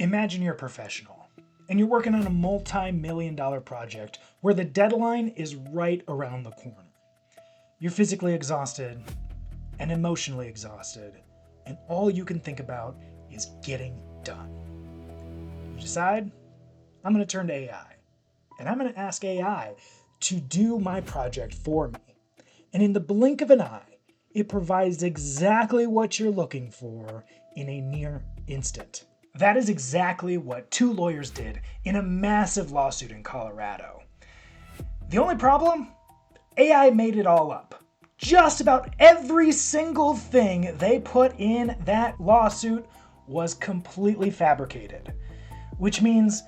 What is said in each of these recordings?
Imagine you're a professional and you're working on a multi-million-dollar project where the deadline is right around the corner. You're physically exhausted and emotionally exhausted, and all you can think about is getting done. You decide, I'm going to turn to AI, and I'm going to ask AI to do my project for me. And in the blink of an eye, it provides exactly what you're looking for in a near instant. That is exactly what two lawyers did in a massive lawsuit in Colorado. The only problem? AI made it all up. Just about every single thing they put in that lawsuit was completely fabricated. Which means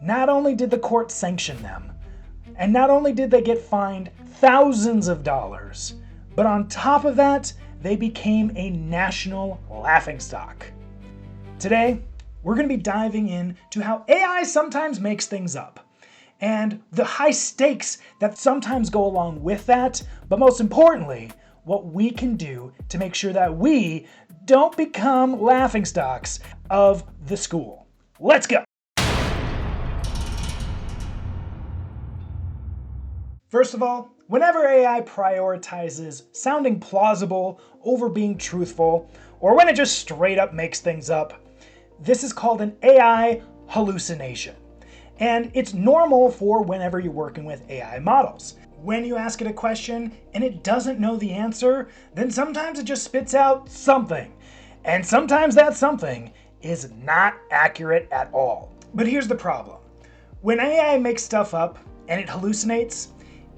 not only did the court sanction them, and not only did they get fined thousands of dollars, but on top of that, they became a national laughingstock. Today, we're going to be diving into how AI sometimes makes things up, and the high stakes that sometimes go along with that, but most importantly, what we can do to make sure that we don't become laughingstocks of the school. Let's go! First of all, whenever AI prioritizes sounding plausible over being truthful, or when it just straight up makes things up, this is called an AI hallucination. And it's normal for whenever you're working with AI models. When you ask it a question and it doesn't know the answer, then sometimes it just spits out something. And sometimes that something is not accurate at all. But here's the problem. When AI makes stuff up and it hallucinates,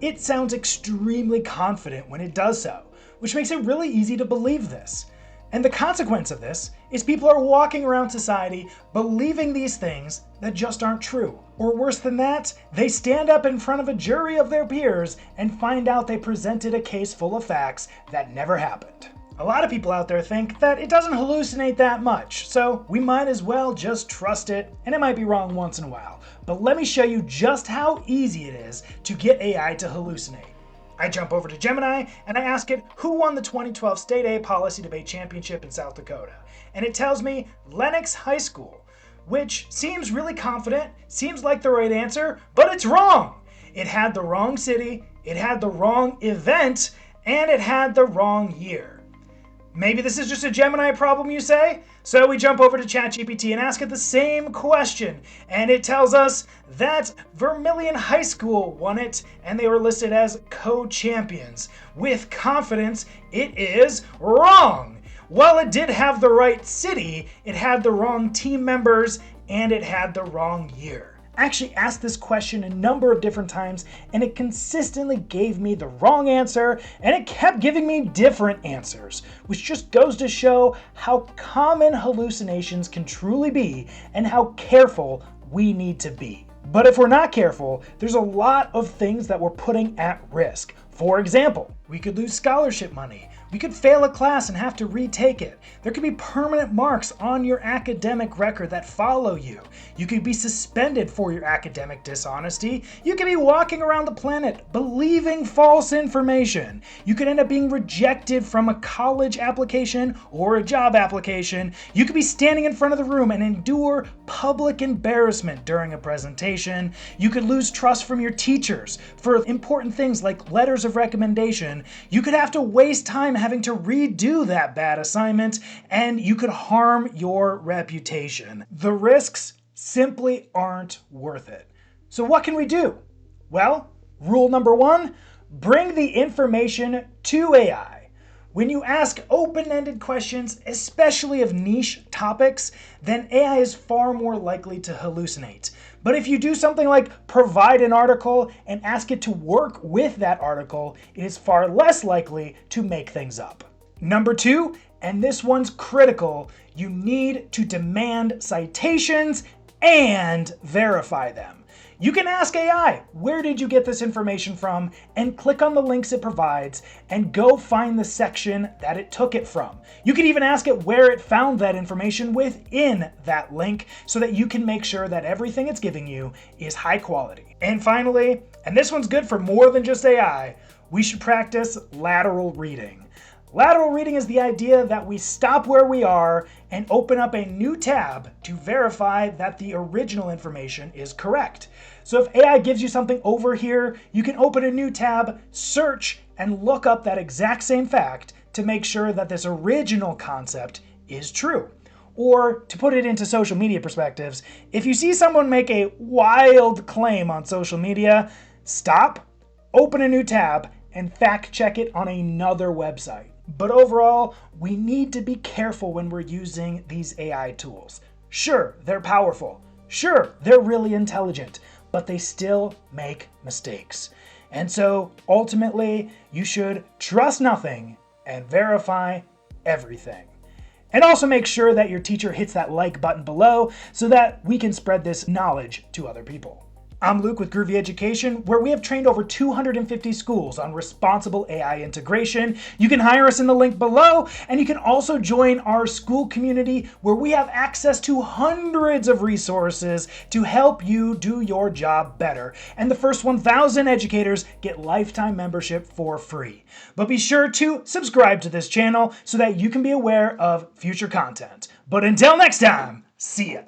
it sounds extremely confident when it does so, which makes it really easy to believe this. And the consequence of this is people are walking around society believing these things that just aren't true. Or worse than that, they stand up in front of a jury of their peers and find out they presented a case full of facts that never happened. A lot of people out there think that it doesn't hallucinate that much, so we might as well just trust it, and it might be wrong once in a while. But let me show you just how easy it is to get AI to hallucinate. I jump over to Gemini and I ask it who won the 2012 State A Policy Debate Championship in South Dakota. And it tells me Lenox High School, which seems really confident, seems like the right answer, but it's wrong. It had the wrong city, it had the wrong event, and it had the wrong year. Maybe this is just a Gemini problem, you say? So we jump over to ChatGPT and ask it the same question, and it tells us that Vermilion High School won it, and they were listed as co-champions. With confidence, it is wrong. While it did have the right city, it had the wrong team members, and it had the wrong year. I actually asked this question a number of different times, and it consistently gave me the wrong answer, and it kept giving me different answers, which just goes to show how common hallucinations can truly be and how careful we need to be. But if we're not careful, there's a lot of things that we're putting at risk. For example, we could lose scholarship money. We could fail a class and have to retake it. There could be permanent marks on your academic record that follow you. You could be suspended for your academic dishonesty. You could be walking around the planet believing false information. You could end up being rejected from a college application or a job application. You could be standing in front of the room and endure public embarrassment during a presentation. You could lose trust from your teachers for important things like letters of recommendation. You could have to waste time having to redo that bad assignment, and you could harm your reputation. The risks simply aren't worth it. So what can we do? Well, rule number one, bring the information to AI. When you ask open-ended questions, especially of niche topics, then AI is far more likely to hallucinate. But if you do something like provide an article and ask it to work with that article, it is far less likely to make things up. Number two, and this one's critical, you need to demand citations and verify them. You can ask AI, where did you get this information from? And click on the links it provides and go find the section that it took it from. You can even ask it where it found that information within that link so that you can make sure that everything it's giving you is high quality. And finally, and this one's good for more than just AI, we should practice lateral reading. Lateral reading is the idea that we stop where we are and open up a new tab to verify that the original information is correct. So if AI gives you something over here, you can open a new tab, search, and look up that exact same fact to make sure that this original concept is true. Or to put it into social media perspectives, if you see someone make a wild claim on social media, stop, open a new tab, and fact check it on another website. But overall, we need to be careful when we're using these AI tools. Sure, they're powerful. Sure, they're really intelligent, but they still make mistakes. And so ultimately, you should trust nothing and verify everything. And also make sure that your teacher hits that like button below so that we can spread this knowledge to other people. I'm Luke with Groovy Education, where we have trained over 250 schools on responsible AI integration. You can hire us in the link below, and you can also join our school community where we have access to hundreds of resources to help you do your job better. And the first 1,000 educators get lifetime membership for free. But be sure to subscribe to this channel so that you can be aware of future content. But until next time, see ya.